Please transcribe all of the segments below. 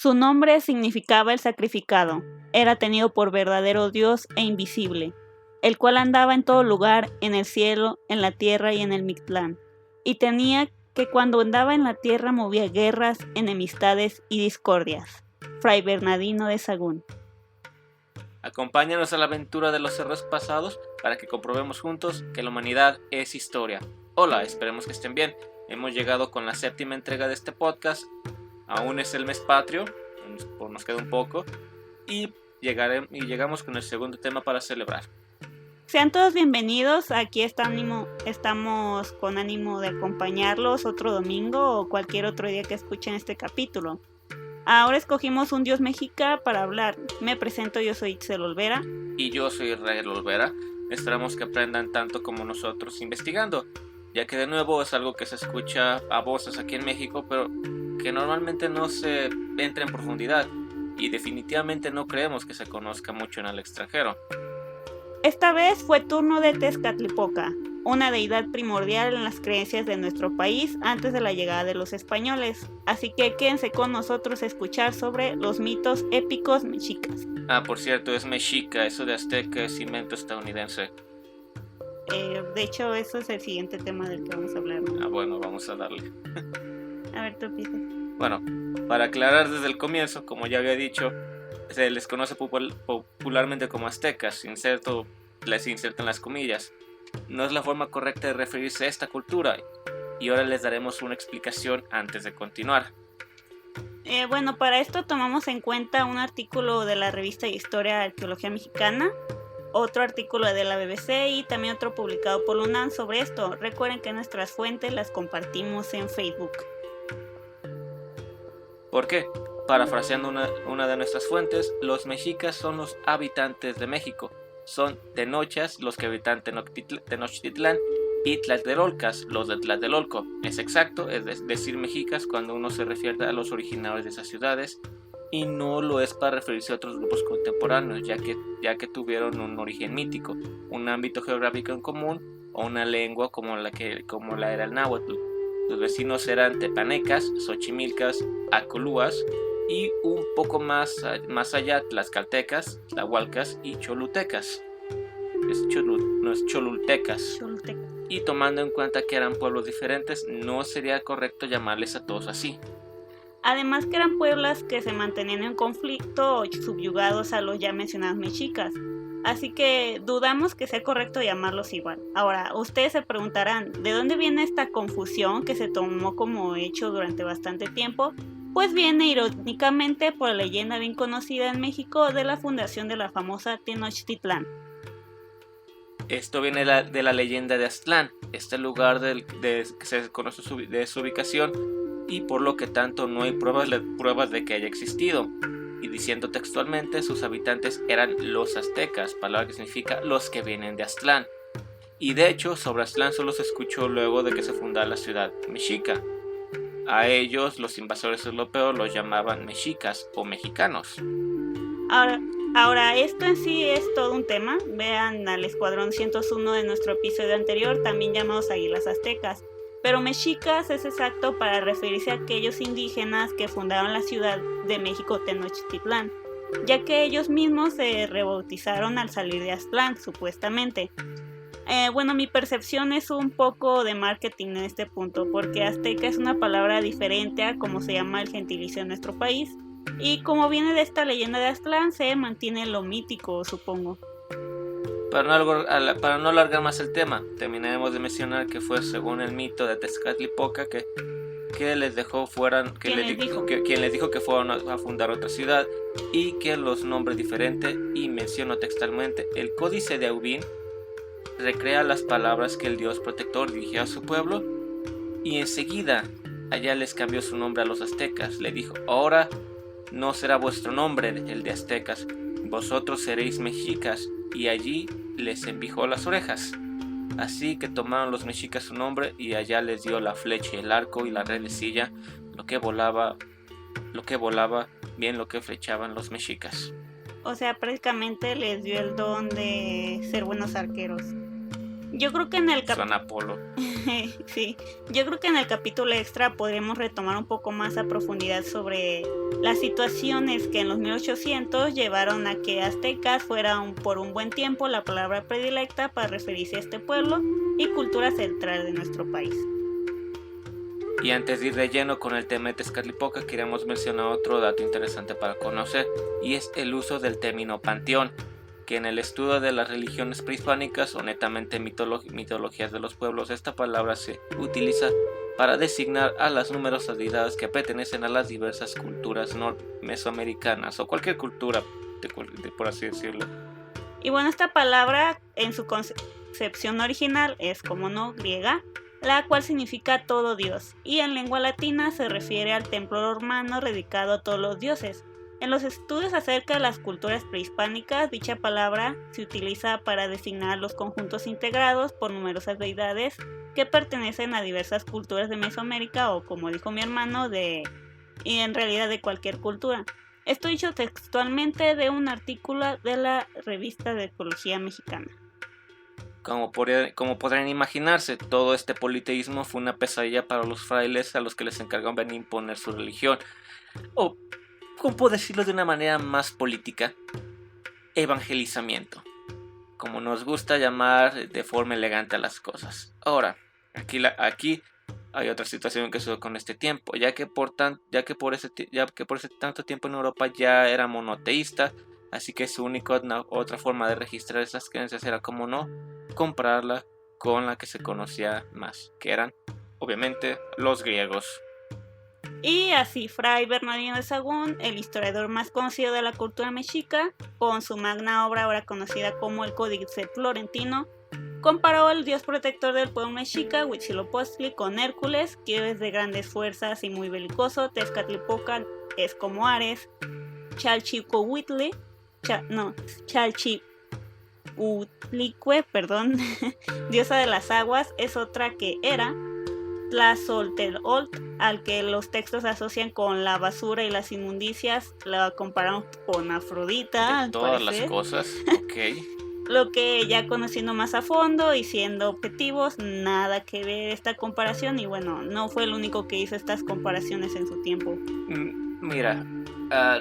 Su nombre significaba el sacrificado. Era tenido por verdadero Dios e invisible, el cual andaba en todo lugar, en el cielo, en la tierra y en el Mictlán. Y tenía que cuando andaba en la tierra movía guerras, enemistades y discordias. Fray Bernardino de Sahagún. Acompáñanos a la aventura de los héroes pasados para que comprobemos juntos que la humanidad es historia. Hola, esperemos que estén bien. Hemos llegado con la 7ª entrega de este podcast. Aún es el mes patrio, nos queda un poco. Y llegamos con el segundo tema para celebrar. Sean todos bienvenidos. Aquí estamos con ánimo de acompañarlos otro domingo o cualquier otro día que escuchen este capítulo. Ahora escogimos un dios mexica para hablar. Me presento, yo soy Itzel Olvera. Y yo soy Israel Olvera. Esperamos que aprendan tanto como nosotros investigando, ya que de nuevo es algo que se escucha a voces aquí en México, pero que normalmente no se entra en profundidad y definitivamente no creemos que se conozca mucho en el extranjero. Esta vez fue turno de Tezcatlipoca, una deidad primordial en las creencias de nuestro país antes de la llegada de los españoles. Así que quédense con nosotros a escuchar sobre los mitos épicos mexicas. Por cierto, es mexica, eso de azteca es invento estadounidense. De hecho, eso es el siguiente tema del que vamos a hablar, ¿no? Bueno, vamos a darle. A ver, tú empiezas. Bueno, para aclarar desde el comienzo, como ya había dicho, se les conoce popularmente como aztecas, les insertan las comillas. No es la forma correcta de referirse a esta cultura, y ahora les daremos una explicación antes de continuar. Bueno, para esto tomamos en cuenta un artículo de la revista Historia de Arqueología Mexicana, otro artículo de la BBC y también otro publicado por la UNAM sobre esto. Recuerden que nuestras fuentes las compartimos en Facebook. ¿Por qué? Parafraseando una de nuestras fuentes, los mexicas son los habitantes de México. Son tenochas los que habitan Tenochtitlán y tlatelolcas los de Tlatelolco. Es exacto, es decir mexicas cuando uno se refiere a los originarios de esas ciudades, y no lo es para referirse a otros grupos contemporáneos, ya que tuvieron un origen mítico, un ámbito geográfico en común o una lengua como la era el náhuatl. Los vecinos eran tepanecas, xochimilcas, acolúas y un poco más allá tlaxcaltecas, tlahualcas y cholutecas. No es cholultecas. Y tomando en cuenta que eran pueblos diferentes, no sería correcto llamarles a todos así. Además que eran pueblos que se mantenían en conflicto o subyugados a los ya mencionados mexicas. Así que dudamos que sea correcto llamarlos igual. Ahora, ustedes se preguntarán, ¿de dónde viene esta confusión que se tomó como hecho durante bastante tiempo? Pues viene irónicamente por la leyenda bien conocida en México de la fundación de la famosa Tenochtitlán. Esto viene de la leyenda de Aztlán, este lugar que se conoce de su ubicación, y por lo que tanto no hay pruebas de que haya existido. Y diciendo textualmente, sus habitantes eran los aztecas, palabra que significa los que vienen de Aztlán. Y de hecho, sobre Aztlán solo se escuchó luego de que se fundara la ciudad mexica. A ellos, los invasores europeos los llamaban mexicas o mexicanos. Ahora, esto en sí es todo un tema. Vean al Escuadrón 101 de nuestro episodio anterior, también llamados Águilas Aztecas. Pero mexicas es exacto para referirse a aquellos indígenas que fundaron la ciudad de México Tenochtitlán, ya que ellos mismos se rebautizaron al salir de Aztlán, supuestamente. Bueno, mi percepción es un poco de marketing en este punto, porque azteca es una palabra diferente a cómo se llama el gentilicio en nuestro país, y como viene de esta leyenda de Aztlán, se mantiene lo mítico, supongo. Para no alargar más el tema, terminaremos de mencionar que fue según el mito de Tezcatlipoca quien les dijo que fueron a fundar otra ciudad y que los nombres diferentes, y menciono textualmente, el Códice de Aubin recrea las palabras que el dios protector dirigió a su pueblo, y enseguida allá les cambió su nombre a los aztecas. Le dijo: ahora no será vuestro nombre el de aztecas, vosotros seréis mexicas, y allí les envijó las orejas. Así que tomaron los mexicas su nombre, y allá les dio la flecha, el arco y la redecilla, lo que volaba, bien lo que flechaban los mexicas. O sea, prácticamente les dio el don de ser buenos arqueros. Yo creo que en el Suena Apolo. sí, yo creo que en el capítulo extra podremos retomar un poco más a profundidad sobre las situaciones que en los 1800 llevaron a que aztecas fueran por un buen tiempo la palabra predilecta para referirse a este pueblo y cultura central de nuestro país. Y antes de ir de lleno con el tema de Tezcatlipoca, queríamos mencionar otro dato interesante para conocer, y es el uso del término panteón, que en el estudio de las religiones prehispánicas o netamente mitologías de los pueblos, esta palabra se utiliza para designar a las numerosas deidades que pertenecen a las diversas culturas mesoamericanas o cualquier cultura, por así decirlo. Y bueno, esta palabra en su concepción original es, como no, griega, la cual significa todo dios, y en lengua latina se refiere al templo romano dedicado a todos los dioses. En los estudios acerca de las culturas prehispánicas, dicha palabra se utiliza para designar los conjuntos integrados por numerosas deidades que pertenecen a diversas culturas de Mesoamérica o, como dijo mi hermano, y en realidad de cualquier cultura. Esto dicho textualmente de un artículo de la revista de Ecología Mexicana. Como podrán imaginarse, todo este politeísmo fue una pesadilla para los frailes a los que les encargaban de imponer su religión, o, como puedo decirlo de una manera más política, evangelizamiento, como nos gusta llamar de forma elegante a las cosas. Ahora, aquí hay otra situación que sucedió con este tiempo, ya que por ese tanto tiempo en Europa ya era monoteísta, así que su única otra forma de registrar esas creencias era, como no, comprarla con la que se conocía más, que eran obviamente los griegos. Y así Fray Bernardino de Sahagún, el historiador más conocido de la cultura mexica, con su magna obra ahora conocida como el Códice Florentino, comparó al dios protector del pueblo mexica, Huitzilopochtli, con Hércules, que es de grandes fuerzas y muy belicoso. Tezcatlipoca es como Ares. Chalchihuitlicue, diosa de las aguas, es otra que Hera. Tlazolteotl, al que los textos asocian con la basura y las inmundicias, la comparamos con Afrodita. De todas las cosas, ok. Lo que ya conociendo más a fondo y siendo objetivos, nada que ver esta comparación, y bueno, no fue el único que hizo estas comparaciones en su tiempo. Mira,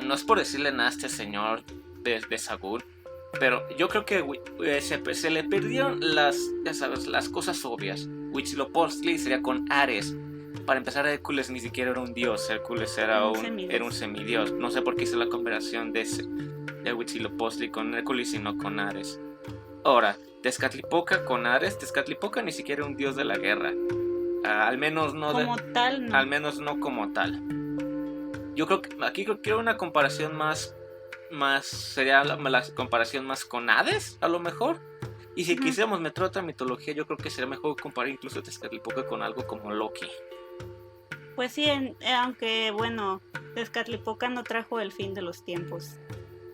no es por decirle nada a este señor de Sahagún, pero yo creo que se le perdieron las cosas obvias. Huitzilopochtli sería con Ares. Para empezar, Hércules ni siquiera era un dios, Hércules era un semidios. No sé por qué hice la comparación de Huitzilopochtli con Hércules y no con Ares. Ahora, Tezcatlipoca con Ares, Tezcatlipoca ni siquiera era un dios de la guerra. Al menos no como tal, no. Al menos no como tal. Yo creo que aquí quiero una comparación más sería la comparación más con Hades, a lo mejor. Y si quisiéramos meter otra mitología, yo creo que sería mejor comparar incluso Tezcatlipoca con algo como Loki. Pues sí, aunque bueno, Tezcatlipoca no trajo el fin de los tiempos.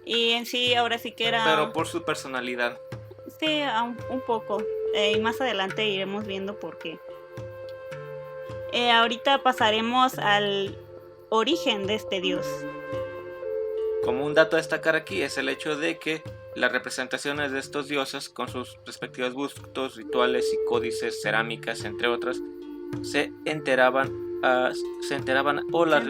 Y en sí, ahora sí que era... Pero por su personalidad. Sí, un poco. Y más adelante iremos viendo por qué. Ahorita pasaremos al origen de este dios. Como un dato a destacar aquí es el hecho de que las representaciones de estos dioses con sus respectivos bustos, rituales y códices, cerámicas, entre otras, se enterraban o las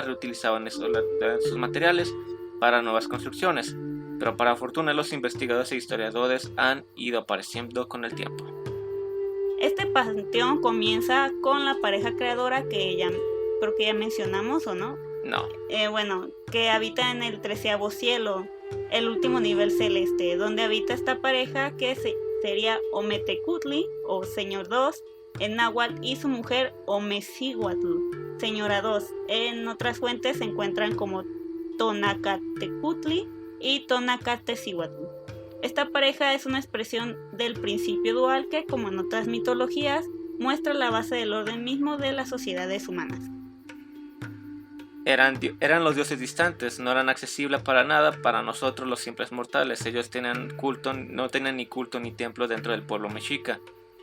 reutilizaban sus materiales para nuevas construcciones, pero para fortuna los investigadores e historiadores han ido apareciendo con el tiempo. Este panteón comienza con la pareja creadora que creo que ya mencionamos, ¿o no? No. Bueno, que habita en el 13º cielo, el último nivel celeste, donde habita esta pareja que sería Ometecutli, o Señor 2, en náhuatl, y su mujer Omecihuatl, Señora 2. En otras fuentes se encuentran como Tonacatecutli y Tonacatecihuatl. Esta pareja es una expresión del principio dual que, como en otras mitologías, muestra la base del orden mismo de las sociedades humanas. Eran los dioses distantes, no eran accesibles para nada para nosotros los simples mortales. Ellos no tenían ni culto ni templo dentro del pueblo mexica.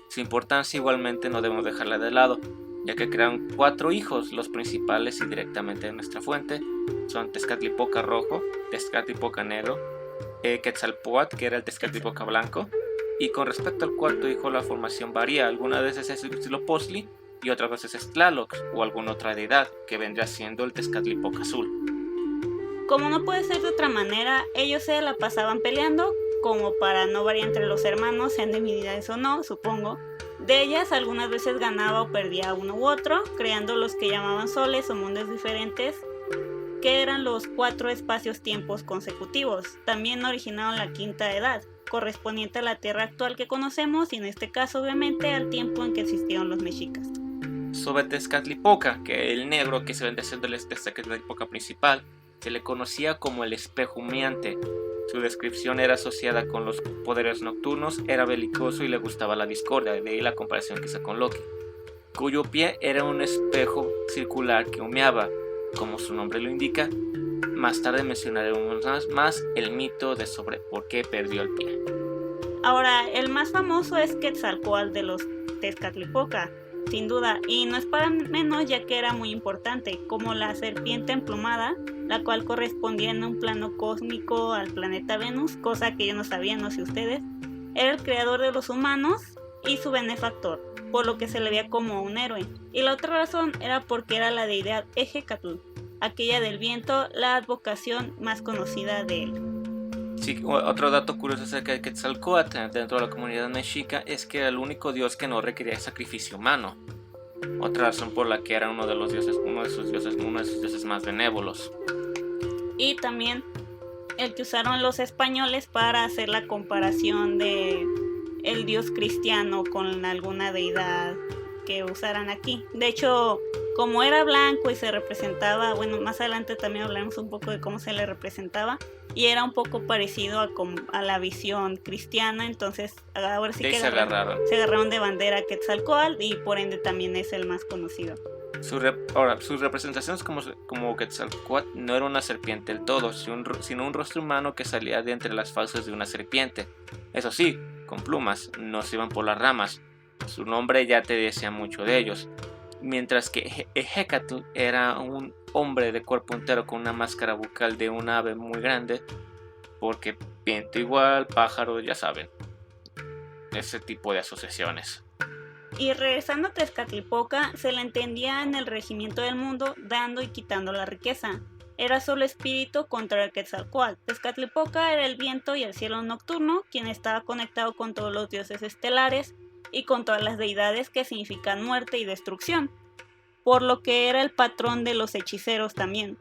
Su importancia igualmente no debemos dejarla de lado, ya que crearon 4 hijos, los principales y directamente de nuestra fuente son Tezcatlipoca Rojo, Tezcatlipoca Negro, Quetzalpóatl, que era el Tezcatlipoca blanco. Y con respecto al cuarto hijo, la formación varía. Algunas veces es Huitzilopochtli y otras veces es Tlaloc o alguna otra deidad, que vendría siendo el Tezcatlipoca azul. Como no puede ser de otra manera, ellos se la pasaban peleando, como para no variar entre los hermanos, sean divinidades o no, supongo. De ellas, algunas veces ganaba o perdía uno u otro, creando los que llamaban soles o mundos diferentes, que eran los 4 espacios-tiempos consecutivos. También originaron la quinta edad, correspondiente a la Tierra actual que conocemos y en este caso obviamente al tiempo en que existieron los mexicas. Sobre Tezcatlipoca, que el negro que se vendría siendo el Tezcatlipoca principal, se le conocía como el espejo humeante. Su descripción era asociada con los poderes nocturnos, era belicoso y le gustaba la discordia, de ahí la comparación que hizo con Loki, cuyo pie era un espejo circular que humeaba, como su nombre lo indica. Más tarde mencionaremos más el mito de sobre por qué perdió el pie. Ahora, el más famoso es Quetzalcóatl de los Tezcatlipoca, sin duda, y no es para menos ya que era muy importante, como la serpiente emplumada, la cual correspondía en un plano cósmico al planeta Venus, cosa que yo no sabía, no sé ustedes. Era el creador de los humanos y su benefactor, por lo que se le veía como un héroe. Y la otra razón era porque era la deidad Ejecatl, aquella del viento, la advocación más conocida de él. Sí, otro dato curioso acerca de Quetzalcóatl dentro de la comunidad mexica es que era el único dios que no requería sacrificio humano. Otra razón por la que era uno de sus dioses más benévolos. Y también el que usaron los españoles para hacer la comparación de el dios cristiano con alguna deidad que usaran aquí. De hecho, como era blanco y se representaba, bueno, más adelante también hablaremos un poco de cómo se le representaba, y era un poco parecido a la visión cristiana, entonces ahora sí que se agarraron de bandera Quetzalcóatl y por ende también es el más conocido. Sus representaciones como Quetzalcóatl no era una serpiente del todo, sino un rostro humano que salía de entre las fauces de una serpiente. Eso sí, con plumas, no se iban por las ramas. Su nombre ya te decía mucho de ellos. Mientras que Ejecatl era un hombre de cuerpo entero con una máscara bucal de un ave muy grande, porque viento igual, pájaro, ya saben, ese tipo de asociaciones. Y regresando a Tezcatlipoca, se le entendía en el regimiento del mundo, dando y quitando la riqueza. Era solo espíritu contra el Quetzalcóatl. Tezcatlipoca era el viento y el cielo nocturno, quien estaba conectado con todos los dioses estelares y con todas las deidades que significan muerte y destrucción, por lo que era el patrón de los hechiceros también.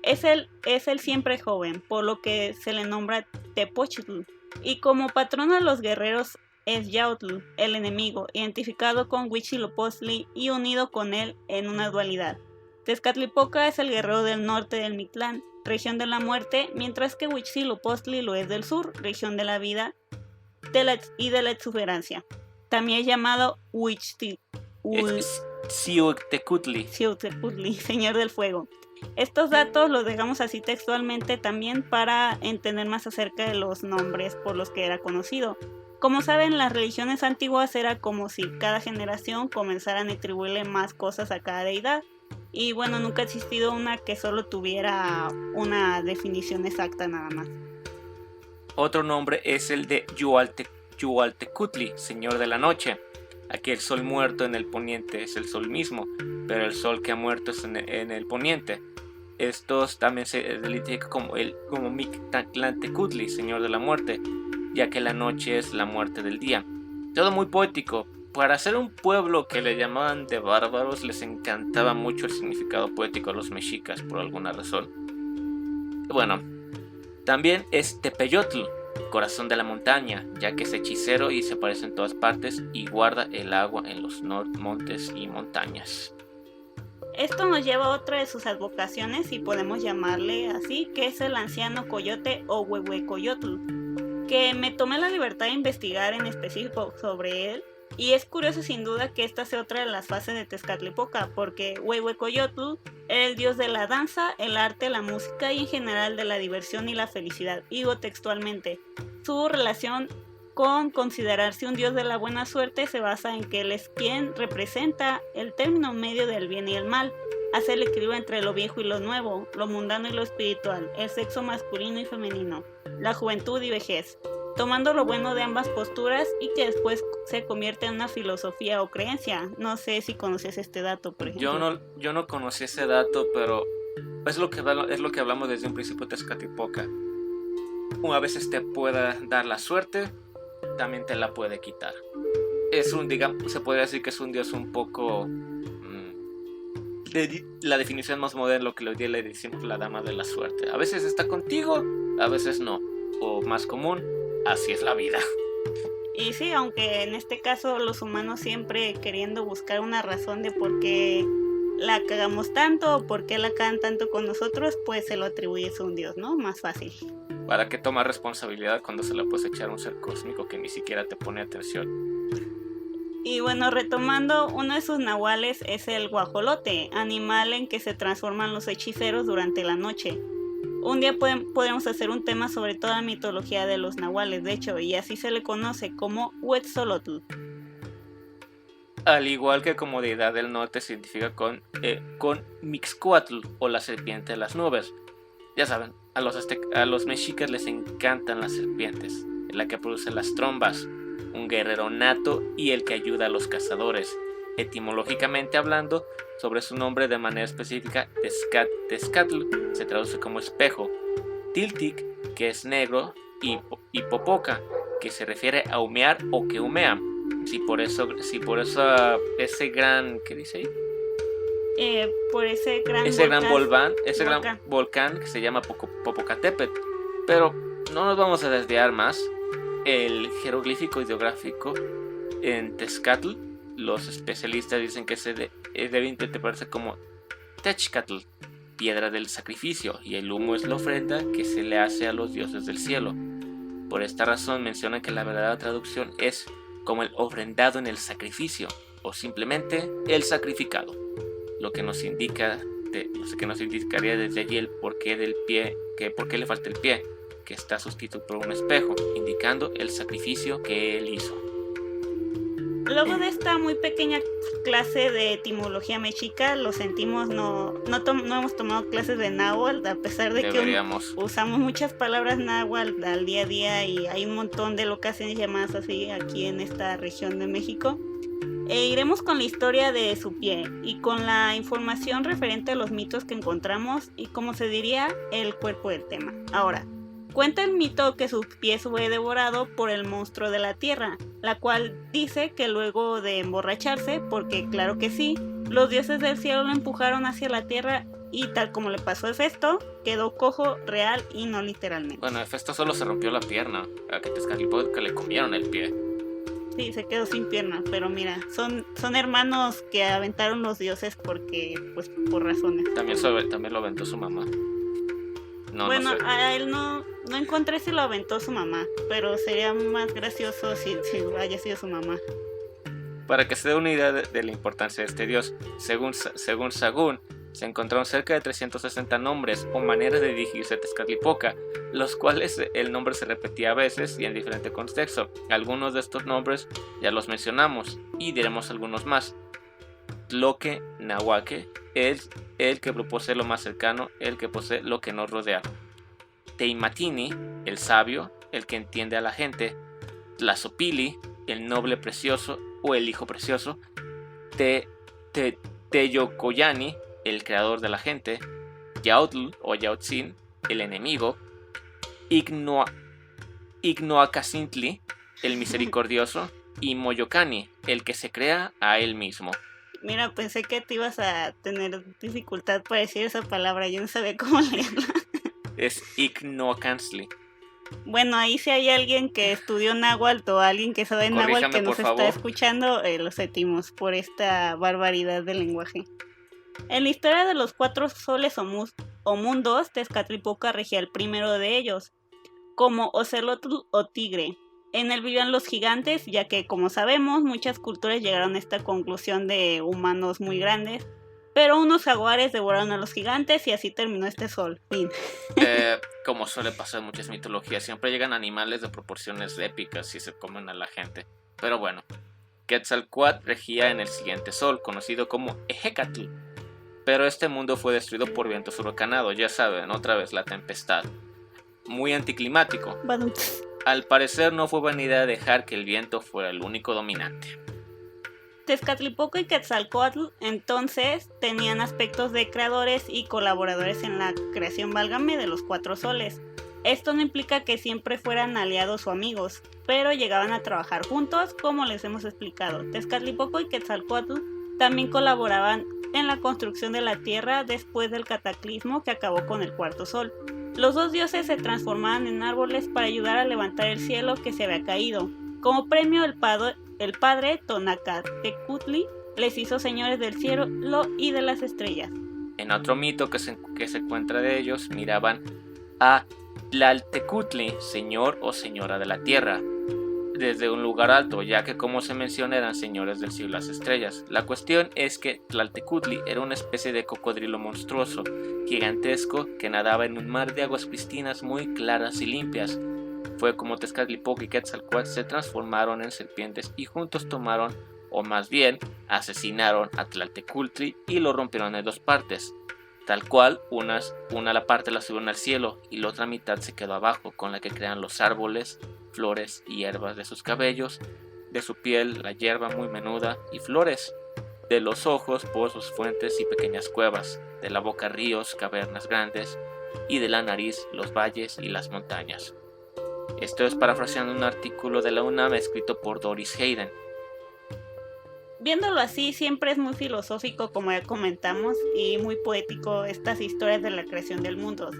Es el siempre joven, por lo que se le nombra Tepochtli, y como patrón de los guerreros es Yautl, el enemigo, identificado con Huitzilopochtli y unido con él en una dualidad. Tezcatlipoca es el guerrero del norte del Mictlán, región de la muerte, mientras que Huitzilopochtli lo es del sur, región de la vida y de la exuberancia. También es llamado Xiuhtecutli, señor del fuego. Estos datos los dejamos así textualmente también para entender más acerca de los nombres por los que era conocido. Como saben, las religiones antiguas era como si cada generación comenzaran a atribuirle más cosas a cada deidad. Y bueno, nunca ha existido una que solo tuviera una definición exacta nada más. Otro nombre es el de Xiuhtecutli, señor de la noche. Aquí el sol muerto en el poniente es el sol mismo, pero el sol que ha muerto es en el poniente. Estos también se identifican como Mictlantecutli, señor de la muerte, ya que la noche es la muerte del día. Todo muy poético. Para ser un pueblo que le llamaban de bárbaros, les encantaba mucho el significado poético a los mexicas por alguna razón. Bueno, también es Tepeyotl, corazón de la montaña, ya que es hechicero y se aparece en todas partes y guarda el agua en los montes y montañas. Esto nos lleva a otra de sus advocaciones, si podemos llamarle así, que es el anciano coyote o Huehuecoyotl, que me tomé la libertad de investigar en específico sobre él, y es curioso sin duda que esta sea otra de las fases de Tezcatlipoca, porque Huehuecoyotl era el dios de la danza, el arte, la música y en general de la diversión y la felicidad. Digo textualmente, su relación con considerarse un dios de la buena suerte se basa en que él es quien representa el término medio del bien y el mal, hace el equilibrio entre lo viejo y lo nuevo, lo mundano y lo espiritual, el sexo masculino y femenino, la juventud y vejez, tomando lo bueno de ambas posturas y que después se convierte en una filosofía o creencia. No sé si conoces este dato, por ejemplo. Yo no conocí ese dato, pero es lo que hablamos desde un principio de Tezcatlipoca. A veces te puede dar la suerte, también te la puede quitar. Digamos, se podría decir que es un dios un poco... la definición más moderna, lo que hoy día le decimos la dama de la suerte. A veces está contigo, a veces no. O más común, así es la vida. Y sí, aunque en este caso los humanos siempre queriendo buscar una razón de por qué la cagamos tanto o por qué la cagan tanto con nosotros, pues se lo atribuyes a un dios, ¿no? Más fácil. ¿Para qué tomar responsabilidad cuando se la puedes echar a un ser cósmico que ni siquiera te pone atención? Y bueno, retomando, uno de sus nahuales es el guajolote, animal en que se transforman los hechiceros durante la noche. Un día podemos hacer un tema sobre toda la mitología de los nahuales, de hecho, y así se le conoce como Huetzolotl. Al igual que como deidad del norte se identifica con Mixcoatl o la serpiente de las nubes. Ya saben, a los mexicas les encantan las serpientes, la que produce las trombas, un guerrero nato y el que ayuda a los cazadores. Etimológicamente hablando, sobre su nombre de manera específica, Tezcatl se traduce como espejo, Tiltic, que es negro, y Popoca, que se refiere a humear o que humea. Si por eso ese gran, ¿qué dice ahí? Por ese gran volcán que se llama Popocatépetl. Pero no nos vamos a desviar más. El jeroglífico ideográfico en Tezcatl, los especialistas dicen que debe interpretarse como Techcatl, piedra del sacrificio, y el humo es la ofrenda que se le hace a los dioses del cielo. Por esta razón mencionan que la verdadera traducción es como el ofrendado en el sacrificio, o simplemente el sacrificado, lo que nos indicaría desde allí el porqué del pie, por qué le falta el pie, que está sustituido por un espejo, indicando el sacrificio que él hizo. Luego de esta muy pequeña clase de etimología mexica, lo sentimos, no hemos tomado clases de náhuatl, a pesar de Deberíamos. Que usamos muchas palabras náhuatl al día a día y hay un montón de locaciones llamadas así aquí en esta región de México. Iremos con la historia de su pie y con la información referente a los mitos que encontramos y, como se diría, el cuerpo del tema. Ahora, cuenta el mito que su pie fue devorado por el monstruo de la tierra, la cual dice que luego de emborracharse, porque claro que sí, los dioses del cielo lo empujaron hacia la tierra y tal como le pasó a Hefesto, quedó cojo real y no literalmente. Bueno, Hefesto solo se rompió la pierna, a que Tezcatlipoca le comieron el pie. Sí, se quedó sin pierna, pero mira, son hermanos que aventaron los dioses porque, pues, por razones. También lo aventó su mamá. Bueno, a él no encontré si lo aventó su mamá, pero sería más gracioso si haya sido su mamá. Para que se dé una idea de la importancia de este dios, según Sagún, se encontraron cerca de 360 nombres o maneras de dirigirse a Tezcatlipoca, los cuales el nombre se repetía a veces y en diferente contexto. Algunos de estos nombres ya los mencionamos y diremos algunos más. Tloque, Nahuaque, es el que posee lo más cercano, el que posee lo que nos rodea. Teimatini, el sabio, el que entiende a la gente. Tlazopili, el noble precioso o el hijo precioso. Teyocoyani, el creador de la gente. Yautl o Yautzin, el enemigo. Ignoacacintli, el misericordioso. Y Moyocani, el que se crea a él mismo. Mira, pensé que te ibas a tener dificultad para decir esa palabra, yo no sabía cómo leerla. Es Ignoacancli. Bueno, ahí si hay alguien que estudió náhuatl o alguien que sabe náhuatl que nos está escuchando, lo sentimos por esta barbaridad del lenguaje. En la historia de los 4 soles o mundos, Tezcatlipoca regía el primero de ellos, como Ocelotl o tigre. En él vivían los gigantes, ya que, como sabemos, muchas culturas llegaron a esta conclusión de humanos muy grandes, pero unos jaguares devoraron a los gigantes y así terminó este sol. Fin. Como suele pasar en muchas mitologías, siempre llegan animales de proporciones épicas y se comen a la gente. Pero bueno, Quetzalcóatl regía en el siguiente sol, conocido como Ejecatl. pero este mundo fue destruido por vientos huracanados, ya saben, otra vez la tempestad. Muy anticlimático. Al parecer no fue buena idea dejar que el viento fuera el único dominante. Tezcatlipoca y Quetzalcóatl entonces tenían aspectos de creadores y colaboradores en la creación, válgame, de los 4 soles. Esto no implica que siempre fueran aliados o amigos, pero llegaban a trabajar juntos, como les hemos explicado. Tezcatlipoca y Quetzalcóatl también colaboraban en la construcción de la tierra después del cataclismo que acabó con el 4.º sol. Los 2 dioses se transformaban en árboles para ayudar a levantar el cielo que se había caído. Como premio, el padre Tonacatecutli les hizo señores del cielo y de las estrellas. En otro mito que se encuentra de ellos, miraban a Tlaltecutli, señor o señora de la tierra, desde un lugar alto, ya que, como se menciona, eran señores del cielo y las estrellas. La cuestión es que Tlaltecutli era una especie de cocodrilo monstruoso, gigantesco, que nadaba en un mar de aguas pristinas muy claras y limpias. Fue como Tezcatlipoca y Quetzalcóatl se transformaron en serpientes y juntos tomaron, o más bien, asesinaron a Tlaltecutli y lo rompieron en 2 partes. Tal cual, una la parte la subieron al cielo y la otra mitad se quedó abajo, con la que crean los árboles, flores y hierbas de sus cabellos, de su piel la hierba muy menuda y flores, de los ojos pozos, fuentes y pequeñas cuevas, de la boca ríos, cavernas grandes y de la nariz los valles y las montañas. Esto es parafraseando un artículo de la UNAM escrito por Doris Hayden. Viéndolo así, siempre es muy filosófico, como ya comentamos, y muy poético estas historias de la creación del mundo.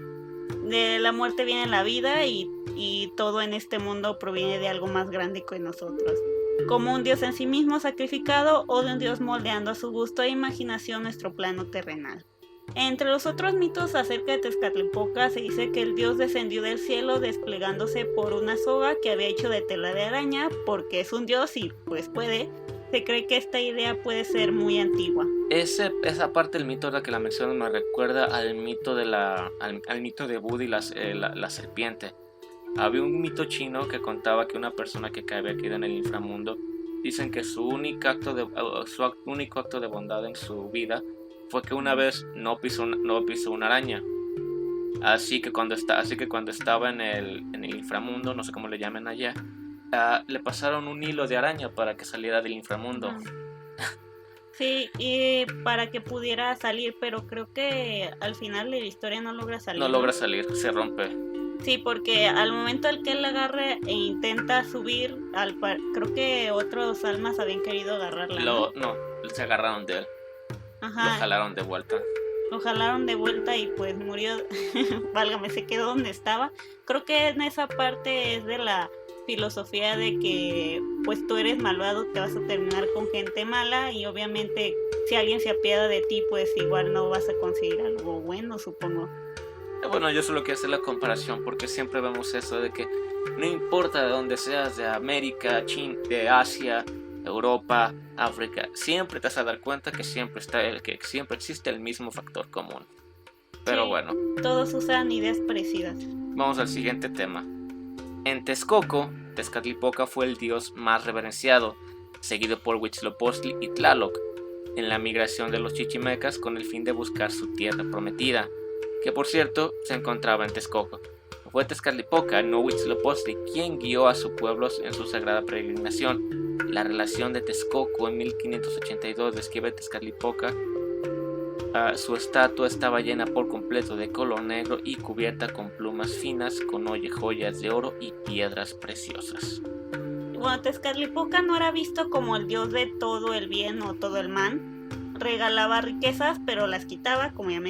De la muerte viene la vida y todo en este mundo proviene de algo más grande que nosotros. Como un dios en sí mismo sacrificado o de un dios moldeando a su gusto e imaginación nuestro plano terrenal. Entre los otros mitos acerca de Tezcatlipoca se dice que el dios descendió del cielo desplegándose por una soga que había hecho de tela de araña, porque es un dios y pues puede. Se cree que esta idea puede ser muy antigua. Esa parte del mito, la que la menciono, me recuerda al mito de al mito de Buda y la serpiente. Había un mito chino que contaba que una persona que había caído en el inframundo, dicen que su único acto de bondad en su vida fue que una vez no pisó una araña. Así que cuando estaba en el inframundo, no sé cómo le llaman allá, le pasaron un hilo de araña para que saliera del inframundo. Sí, y para que pudiera salir, pero creo que al final de la historia no logra salir. No logra salir, se rompe. Sí, porque al momento al que él agarre e intenta subir, creo que otros almas habían querido agarrarla. No, se agarraron de él. Ajá. Lo jalaron de vuelta. Lo jalaron de vuelta y pues murió. Válgame, se quedó donde estaba. Creo que en esa parte es de la filosofía de que pues tú eres malvado, te vas a terminar con gente mala y obviamente si alguien se apiada de ti pues igual no vas a conseguir algo bueno, supongo. Bueno, yo solo quiero hacer la comparación porque siempre vemos eso de que no importa de dónde seas, de América, China, de Asia, Europa, África, siempre te vas a dar cuenta que siempre existe el mismo factor común. Pero sí, bueno, todos usan ideas parecidas. Vamos al siguiente tema. En Texcoco, Tezcatlipoca fue el dios más reverenciado, seguido por Huitzilopochtli y Tlaloc, en la migración de los chichimecas con el fin de buscar su tierra prometida, que por cierto se encontraba en Texcoco. Fue Tezcatlipoca, no Huitzilopochtli, quien guió a sus pueblos en su sagrada peregrinación. La relación de Texcoco en 1582 describe Tezcatlipoca. Su estatua estaba llena por completo de color negro y cubierta con plumas finas, con joyas de oro y piedras preciosas. Bueno, Tezcatlipoca no era visto como el dios de todo el bien o todo el mal. Regalaba riquezas, pero las quitaba, como ya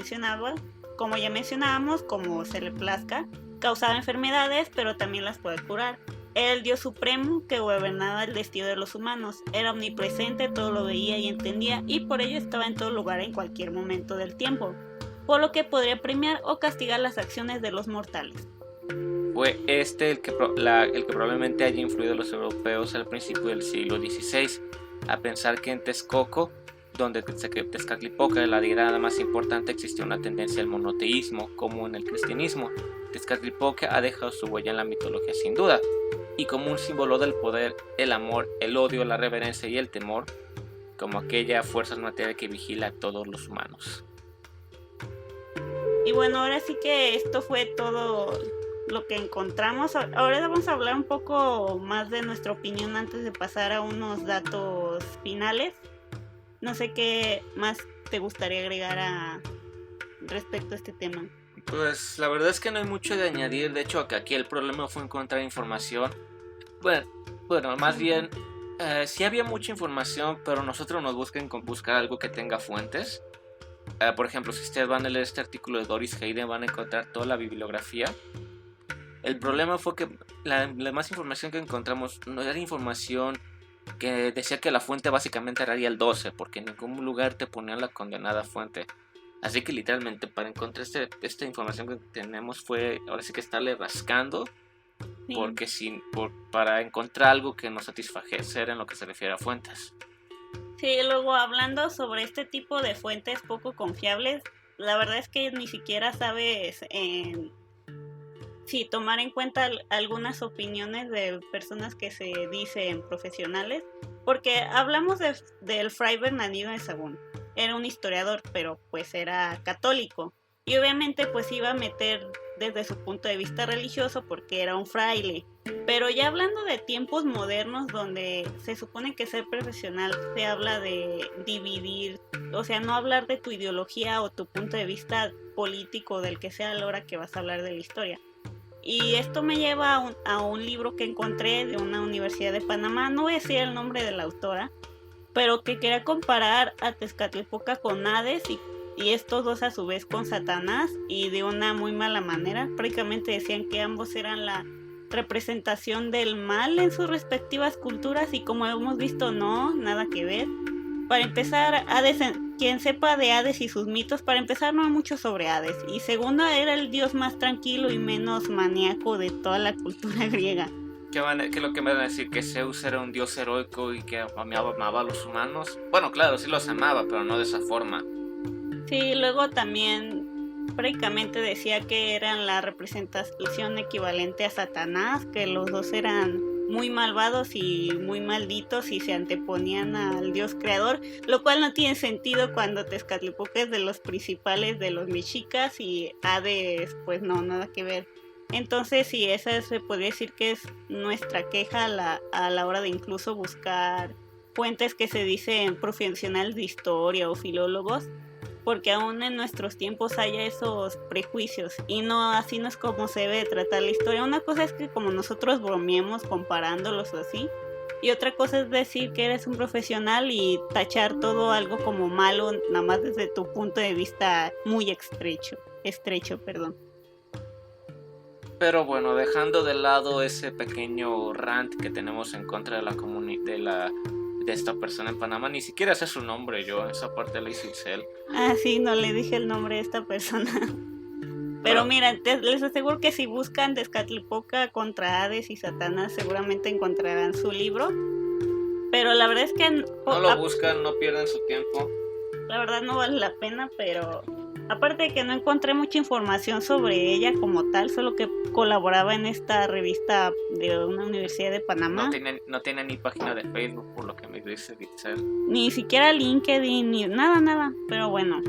mencionábamos, como se le plazca. Causaba enfermedades, pero también las puede curar. Era el dios supremo que gobernaba el destino de los humanos. Era omnipresente, todo lo veía y entendía, y por ello estaba en todo lugar en cualquier momento del tiempo, por lo que podría premiar o castigar las acciones de los mortales. Fue el que probablemente haya influido a los europeos al principio del siglo XVI, a pensar que en Texcoco, donde Tezcatlipoca era la deidad más importante, existía una tendencia al monoteísmo, como en el cristianismo. Tezcatlipoca ha dejado su huella en la mitología sin duda, y como un símbolo del poder, el amor, el odio, la reverencia y el temor, como aquella fuerza material que vigila a todos los humanos. Y bueno, ahora sí que esto fue todo lo que encontramos. Ahora vamos a hablar un poco más de nuestra opinión antes de pasar a unos datos finales. No sé qué más te gustaría agregar respecto a este tema. Pues la verdad es que no hay mucho de añadir. De hecho, que aquí el problema fue encontrar información. Bueno, más bien, sí había mucha información, pero nosotros nos buscar algo que tenga fuentes. Por ejemplo, si ustedes van a leer este artículo de Doris Hayden, van a encontrar toda la bibliografía. El problema fue que la más información que encontramos no era información que decía que la fuente básicamente era el 12, porque en ningún lugar te ponían la condenada fuente. Así que literalmente para encontrar esta información que tenemos fue ahora sí que estarle rascando, sí. Porque para encontrar algo que nos satisfajera en lo que se refiere a fuentes. Sí, luego hablando sobre este tipo de fuentes poco confiables, la verdad es que ni siquiera sabes tomar en cuenta algunas opiniones de personas que se dicen profesionales, porque hablamos del Fray Bernardino de Sahagún. Era un historiador, pero pues era católico, y obviamente pues iba a meter desde su punto de vista religioso porque era un fraile. Pero ya hablando de tiempos modernos donde se supone que ser profesional se habla de dividir, o sea, no hablar de tu ideología o tu punto de vista político del que sea a la hora que vas a hablar de la historia. Y esto me lleva a un libro que encontré de una universidad de Panamá, no voy a decir el nombre de la autora, pero que quería comparar a Tezcatlipoca con Hades y estos dos a su vez con Satanás, y de una muy mala manera. Prácticamente decían que ambos eran la representación del mal en sus respectivas culturas, y como hemos visto, no, nada que ver. Para empezar, Hades, quien sepa de Hades y sus mitos, para empezar no hay mucho sobre Hades, y segundo, era el dios más tranquilo y menos maníaco de toda la cultura griega. ¿Qué es lo que me van a decir? ¿Que Zeus era un dios heroico y que amaba a los humanos? Bueno, claro, sí los amaba, pero no de esa forma. Sí, luego también prácticamente decía que eran la representación equivalente a Satanás, que los dos eran muy malvados y muy malditos y se anteponían al dios creador, lo cual no tiene sentido cuando Tezcatlipoca es de los principales de los mexicas y Hades pues no, nada que ver. Entonces sí, esa se podría decir que es nuestra queja a la hora de incluso buscar fuentes que se dicen profesionales de historia o filólogos, porque aún en nuestros tiempos hay esos prejuicios y no, así no es como se debe tratar la historia. Una cosa es que como nosotros bromeemos comparándolos así, y otra cosa es decir que eres un profesional y tachar todo algo como malo nada más desde tu punto de vista muy estrecho. Pero bueno, dejando de lado ese pequeño rant que tenemos en contra de la comunidad de esta persona en Panamá, ni siquiera sé su nombre yo, esa parte la hizo Isel. Ah, sí, no le dije el nombre de esta persona. Pero mira, les aseguro que si buscan Tezcatlipoca contra Hades y Satanás, seguramente encontrarán su libro. Pero la verdad es que no lo buscan, no pierden su tiempo. La verdad no vale la pena, pero aparte de que no encontré mucha información sobre ella como tal, solo que colaboraba en esta revista de una universidad de Panamá. No tiene ni página de Facebook, por lo que me dice Itzel. Ni siquiera LinkedIn, ni nada. Pero bueno,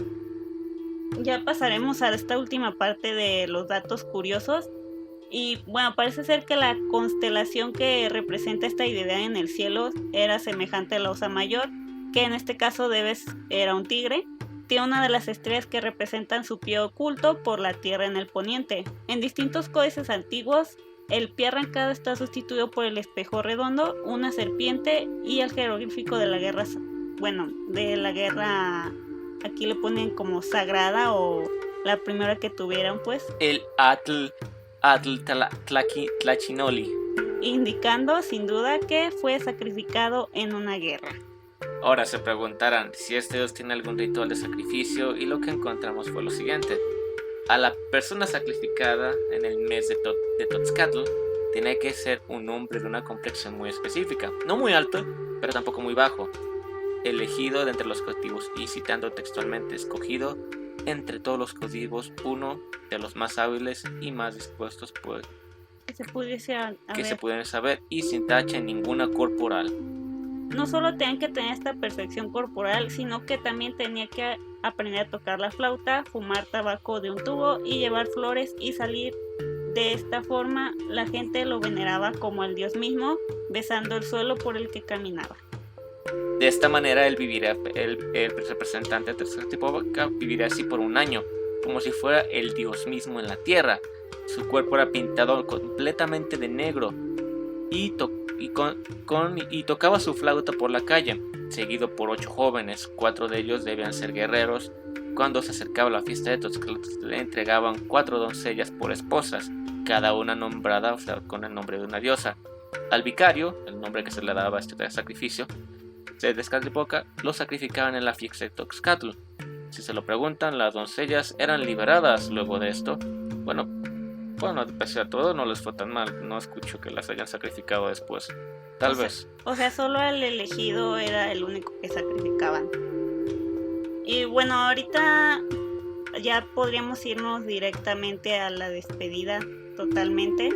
ya pasaremos a esta última parte de los datos curiosos. Y bueno, parece ser que la constelación que representa esta idea en el cielo era semejante a la Osa Mayor, que en este caso era un tigre. Tiene una de las estrellas que representan su pie oculto por la tierra en el poniente. En distintos códices antiguos, el pie arrancado está sustituido por el espejo redondo, una serpiente y el jeroglífico de la guerra. Aquí le ponen como sagrada o la primera que tuvieran, pues. El Tlachinoli. Indicando sin duda que fue sacrificado en una guerra. Ahora se preguntarán si este dios tiene algún ritual de sacrificio, y lo que encontramos fue lo siguiente. A la persona sacrificada en el mes de Totzcatl tenía que ser un hombre de una complexión muy específica, no muy alto, pero tampoco muy bajo, elegido de entre los cautivos, y citando textualmente, escogido entre todos los cautivos, uno de los más hábiles y más dispuestos que se pudiese saber, y sin tacha ninguna corporal. no solo tenían que tener esta perfección corporal, sino que también tenía que aprender a tocar la flauta, fumar tabaco de un tubo y llevar flores y salir. De esta forma, la gente lo veneraba como el dios mismo, besando el suelo por el que caminaba. De esta manera el representante de Tezcatlipoca viviría así por un año, como si fuera el dios mismo en la tierra. Su cuerpo era pintado completamente de negro y tocaba su flauta por la calle, seguido por 8 jóvenes. 4 de ellos debían ser guerreros. Cuando se acercaba la fiesta de Tezcatlipoca, le entregaban 4 doncellas por esposas, cada una nombrada, o sea, con el nombre de una diosa. Al vicario, el nombre que se le daba a este sacrificio de Tezcatlipoca, lo sacrificaban en la fiesta de Toxcatl. Si se lo preguntan, las doncellas eran liberadas luego de esto. Bueno, pese a todo no les fue tan mal. No escucho que las hayan sacrificado después. Tal vez. O sea, solo el elegido era el único que sacrificaban. Y bueno, ahorita ya podríamos irnos directamente a la despedida totalmente.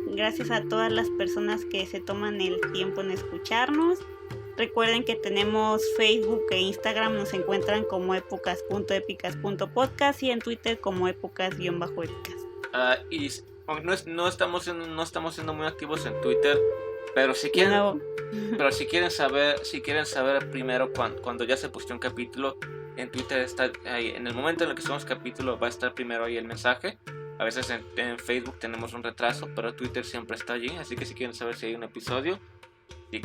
Gracias a todas las personas que se toman el tiempo en escucharnos. Recuerden que tenemos Facebook e Instagram, nos encuentran como épocas.épicas.podcast y en Twitter como épocas-épicas. Y no estamos siendo muy activos en Twitter, pero si quieren saber primero cuando ya se posteó un capítulo, en Twitter está ahí, en el momento en el que subamos capítulo va a estar primero ahí el mensaje. A veces en Facebook tenemos un retraso, pero Twitter siempre está allí, así que si quieren saber si hay un episodio, y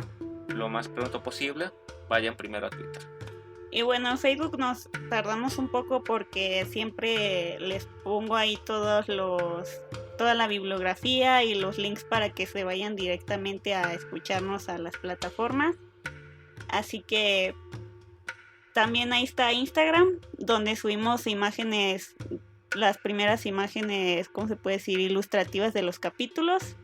lo más pronto posible, vayan primero a Twitter. Y bueno, en Facebook nos tardamos un poco porque siempre les pongo ahí toda la bibliografía y los links para que se vayan directamente a escucharnos a las plataformas. Así que también ahí está Instagram, donde subimos imágenes, las primeras imágenes, ¿cómo se puede decir?, ilustrativas de los capítulos.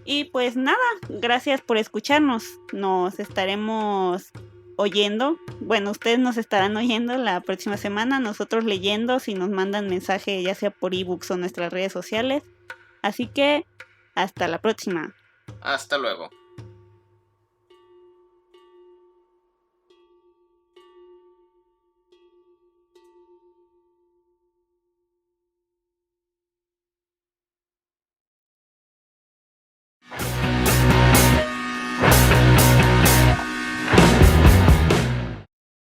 Y pues nada, gracias por escucharnos. Nos estaremos oyendo. Bueno, ustedes nos estarán oyendo la próxima semana, nosotros leyendo si nos mandan mensaje ya sea por ebooks o nuestras redes sociales. Así que hasta la próxima. Hasta luego.